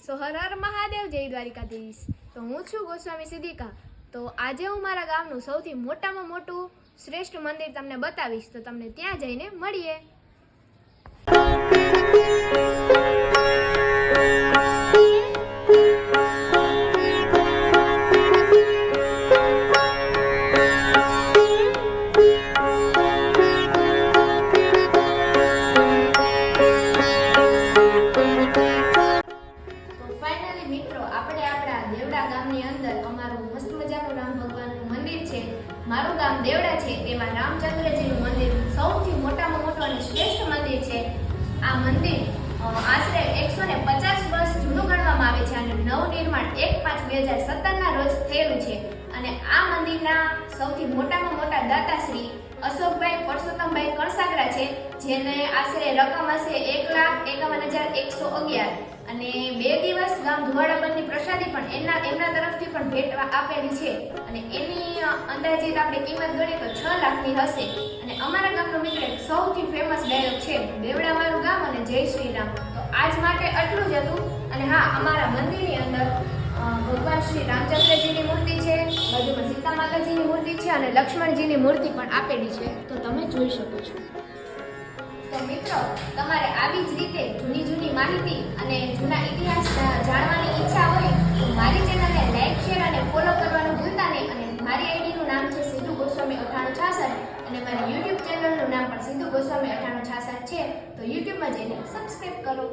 સો હર હર મહાદેવ, જય દ્વારિકાધીશ। તો હું છું ગોસ્વામી સિદ્ધિકા। તો આજે હું મારા ગામનું સૌથી મોટામાં મોટું શ્રેષ્ઠ મંદિર તમને બતાવીશ। તો તમને ત્યાં જઈને મળીએ। મારું ગામ દેવડા છે, તેમાં રામચંદ્રજીનું મંદિર સૌથી મોટામાં મોટું અને શ્રેષ્ઠ મંદિર છે। આ મંદિર આશરે 150 વર્ષ જૂનું ગણવામાં આવે છે અને નવનિર્માણ 1/5/2017 રોજ થયેલું છે। અને આ મંદિરના સૌથી મોટામાં મોટા દાતાશ્રી અશોકભાઈ પરસોત્તમભાઈ કણસાગરા છે, જેને આશરે રકમ હશે 1,51,111 અને 2 દિવસ ગામ ધુવાડા બંધની પ્રસાદી પણ એમના તરફથી પણ ભેટ આપેલી છે અને એની અંદાજિત આપણે કિંમત ગણીએ તો 6 લાખની હશે। અને અમારા ગામનો મિત્ર એક સૌથી ફેમસ ડાયલોગ છે, દેવડા મારું ગામ અને જય શ્રી રામ। તો આજ માટે આટલું જ હતું। અને હા, અમારા મંદિરની અંદર ભગવાન શ્રી રામચંદ્રજીની મૂર્તિ છે, બાજુમાં સીતા માતાજીની મૂર્તિ છે અને લક્ષ્મણજીની મૂર્તિ પણ આપેલી છે, તો તમે જોઈ શકો છો। તો મિત્રો, તમારે આવી જ રીતે જૂની માહિતી અને જૂના ઇતિહાસ જાણવાની ઈચ્છા હોય તો મારી ચેનલને લાઈક, શેર અને ફોલો કરવાનું ભૂલતા નહીં। અને મારી આઈડીનું નામ છે સિદ્ધુ ગોસ્વામી 9866 અને મારી યુટ્યુબ ચેનલનું નામ પણ સિદ્ધુ ગોસ્વામી 9866 છે, તો યુટ્યુબમાં જઈને સબસ્ક્રાઇબ કરો।